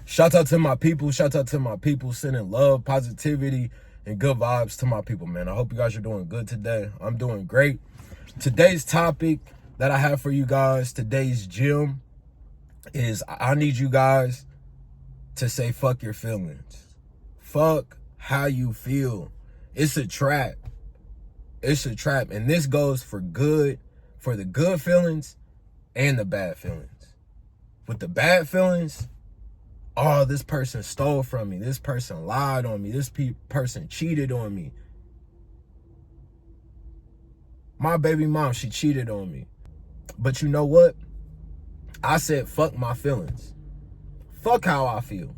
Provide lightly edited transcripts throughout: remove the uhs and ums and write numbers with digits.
Shout out to my people. Shout out to my people. Sending love, positivity, and good vibes to my people, man. I hope you guys are doing good today. I'm doing great. Today's topic that I have for you guys, today's gem, is I need you guys to say fuck your feelings. Fuck how you feel. It's a trap. It's a trap. And this goes for the good feelings and the bad feelings. With the bad feelings, oh, this person stole from me. This person lied on me. This person cheated on me. My baby mom, she cheated on me. But you know what? I said, fuck my feelings. Fuck how I feel.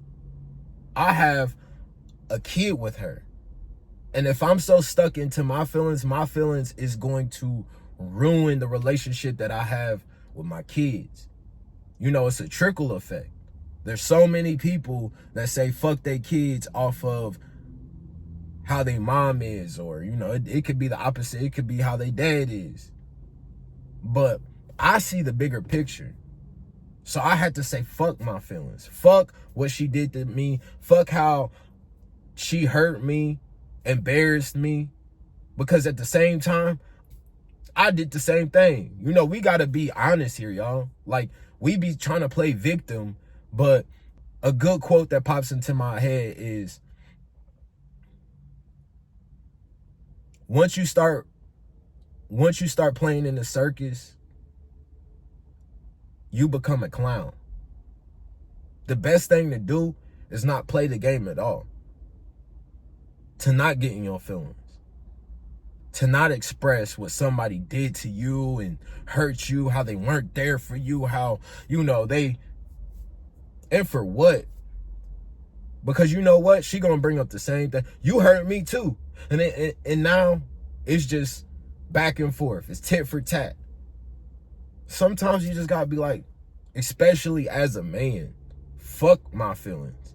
I have a kid with her. And if I'm so stuck into my feelings is going to ruin the relationship that I have with my kids. You know, it's a trickle effect. There's so many people that say fuck their kids off of how their mom is, or, you know, it could be the opposite. It could be how their dad is. But I see the bigger picture. So I had to say fuck my feelings. Fuck what she did to me. Fuck how she hurt me, embarrassed me. Because at the same time, I did the same thing. You know, we got to be honest here, y'all. Like, we be trying to play victim, but a good quote that pops into my head is, once you start playing in the circus, you become a clown. The best thing to do is not play the game at all. To not get in your feelings. To not express what somebody did to you and hurt you, how they weren't there for you, how, you know, and for what? Because you know what? She gonna bring up the same thing. You hurt me too. And now it's just back and forth. It's tit for tat. Sometimes you just gotta be like, especially as a man, fuck my feelings.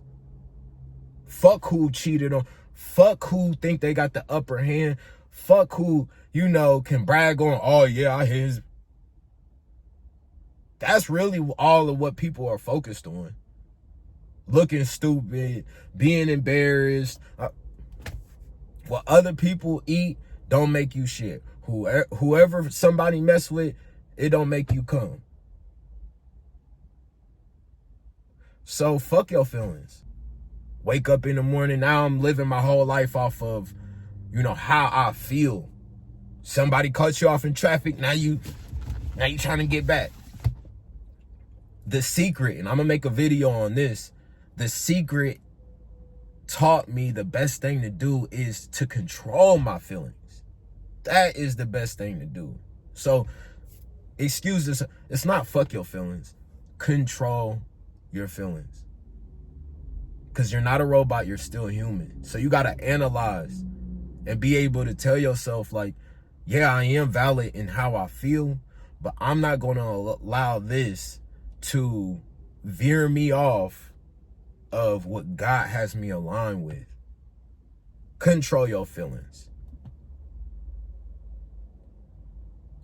Fuck who cheated on. Fuck who think they got the upper hand. Fuck who, you know, can brag on, oh yeah, I his. That's really all of what people are focused on. Looking stupid, being embarrassed. What other people eat don't make you shit. Whoever somebody mess with, it don't make you come. So fuck your feelings. Wake up in the morning. Now I'm living my whole life off of, you know, how I feel. Somebody cut you off in traffic. Now you trying to get back. The Secret, and I'm gonna make a video on this. The Secret taught me the best thing to do is to control my feelings. That is the best thing to do. So, excuse this. It's not fuck your feelings. Control your feelings. Because you're not a robot. You're still human. So you got to analyze and be able to tell yourself, like, yeah, I am valid in how I feel, but I'm not going to allow this to veer me off of what God has me aligned with. Control your feelings.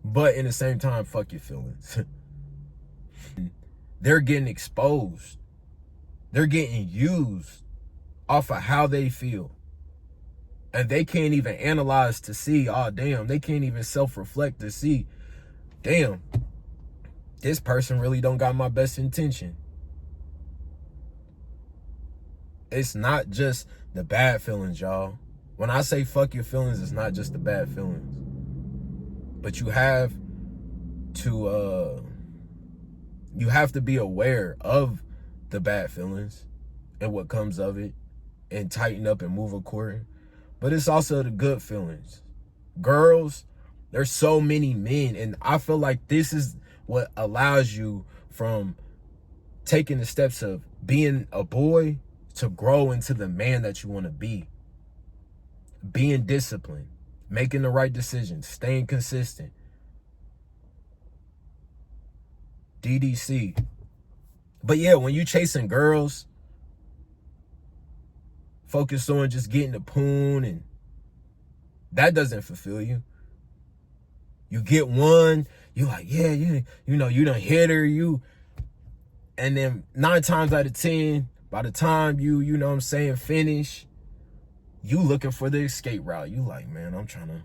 But in the same time, fuck your feelings. They're getting exposed. They're getting used off of how they feel. And they can't even analyze to see, oh, damn, they can't even self-reflect to see, damn, this person really don't got my best intention. It's not just the bad feelings, y'all. When I say fuck your feelings, it's not just the bad feelings. But you have to be aware of the bad feelings and what comes of it and tighten up and move according. But it's also the good feelings. Girls, there's so many men, and I feel like this is what allows you from taking the steps of being a boy to grow into the man that you want to be. Being disciplined, making the right decisions, staying consistent. DDC. But yeah, when you chasing girls, focus on just getting the poon, and that doesn't fulfill you. You get one, you're like, yeah, you know, you done hit her, and then 9 times out of 10, By the time you know what I'm saying, finish, you looking for the escape route. You like, man, I'm trying to,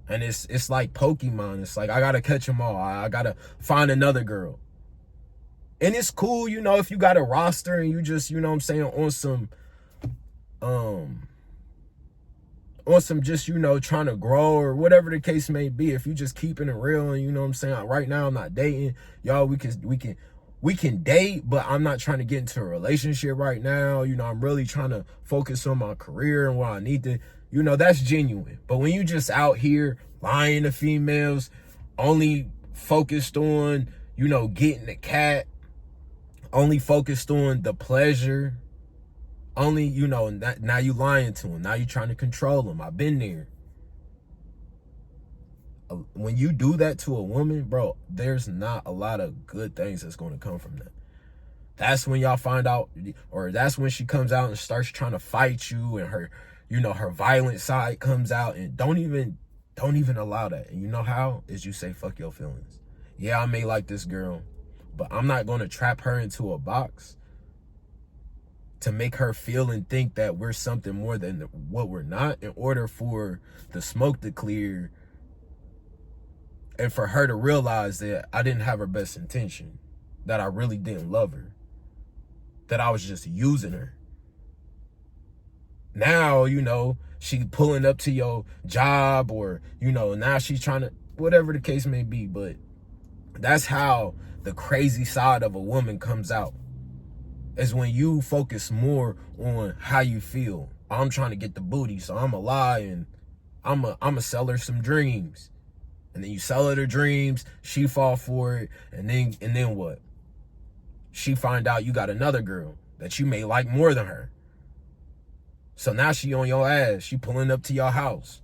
and it's like Pokemon. It's like, I gotta catch them all. I gotta find another girl. And it's cool, you know, if you got a roster and you just, you know what I'm saying, on some just, you know, trying to grow or whatever the case may be. If you just keeping it real and, you know what I'm saying, right now I'm not dating. Y'all, we can date, but I'm not trying to get into a relationship right now. You know, I'm really trying to focus on my career and what I need to, you know, that's genuine. But when you just out here lying to females, only focused on, you know, getting the cat, only focused on the pleasure, only, you know, now you lying to them. Now you trying to control them. I've been there. When you do that to a woman, bro, there's not a lot of good things that's going to come from that. That's when y'all find out, or that's when she comes out and starts trying to fight you, and her, you know, her violent side comes out. And don't even allow that. And you know how? Is you say, fuck your feelings. Yeah, I may like this girl, but I'm not going to trap her into a box to make her feel and think that we're something more than what we're not, in order for the smoke to clear and for her to realize that I didn't have her best intention, that I really didn't love her, that I was just using her. Now, you know, she pulling up to your job, or, you know, now she's trying to, whatever the case may be. But that's how the crazy side of a woman comes out, is when you focus more on how you feel. I'm trying to get the booty, so I'm a lie, and I'm a sell her some dreams. And then you sell her the dreams, she fall for it, and then what? She find out you got another girl that you may like more than her. So now she on your ass. She pulling up to your house,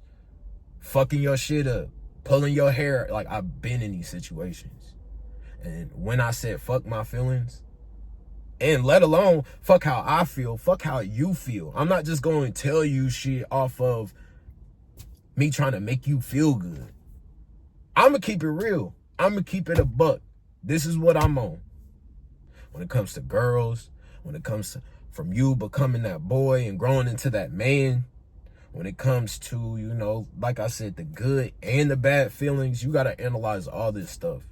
fucking your shit up, pulling your hair. Like, I've been in these situations. And when I said fuck my feelings, and let alone fuck how I feel, fuck how you feel. I'm not just going to tell you shit off of me trying to make you feel good. I'm going to keep it real. I'm going to keep it a buck. This is what I'm on. When it comes to girls, when it comes to from you becoming that boy and growing into that man, when it comes to, you know, like I said, the good and the bad feelings, you got to analyze all this stuff.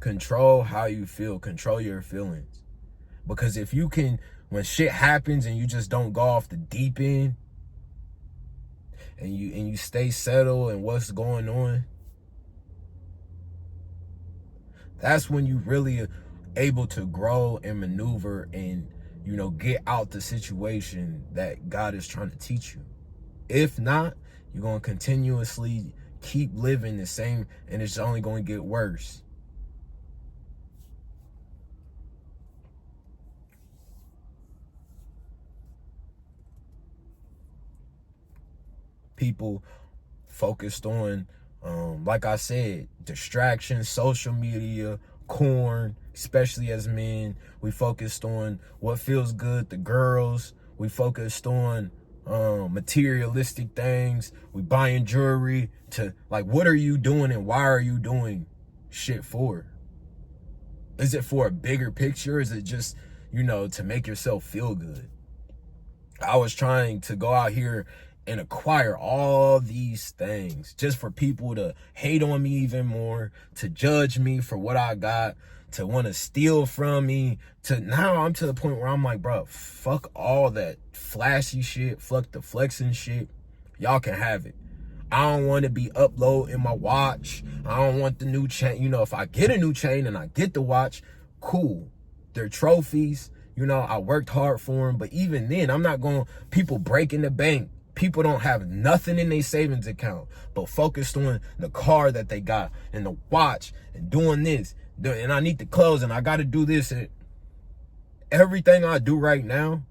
Control how you feel. Control your feelings. Because if you can, when shit happens and you just don't go off the deep end, and you stay settled in what's going on, that's when you really are able to grow and maneuver and, you know, get out the situation that God is trying to teach you. If not, you're going to continuously keep living the same, and it's only going to get worse. People focused on, like I said, distractions, social media, corn, especially as men. We focused on what feels good, the girls. We focused on materialistic things. We buying jewelry to, like, what are you doing and why are you doing shit for? Is it for a bigger picture? Is it just, you know, to make yourself feel good? I was trying to go out here and acquire all these things just for people to hate on me even more, to judge me for what I got, to want to steal from me, to now I'm to the point where I'm like, bro, fuck all that flashy shit, fuck the flexing shit. Y'all can have it. I don't want to be uploading my watch. I don't want the new chain. You know, if I get a new chain and I get the watch, cool. They're trophies. You know, I worked hard for them. But even then, I'm not going, people breaking the bank. People don't have nothing in their savings account, but focused on the car that they got and the watch and doing this. And I need the clothes and I got to do this. And everything I do right now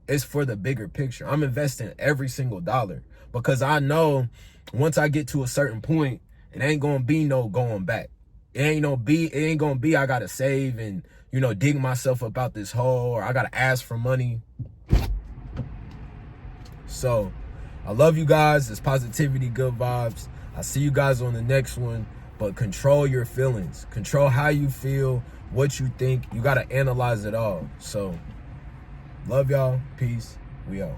is for the bigger picture. I'm investing every single dollar because I know once I get to a certain point, it ain't going to be no going back. It ain't going to be I got to save and, you know, dig myself up out this hole, or I got to ask for money. So, I love you guys. It's positivity, good vibes. I'll see you guys on the next one. But control your feelings. Control how you feel. what you think. You got to analyze it all. So, love y'all. Peace. We out.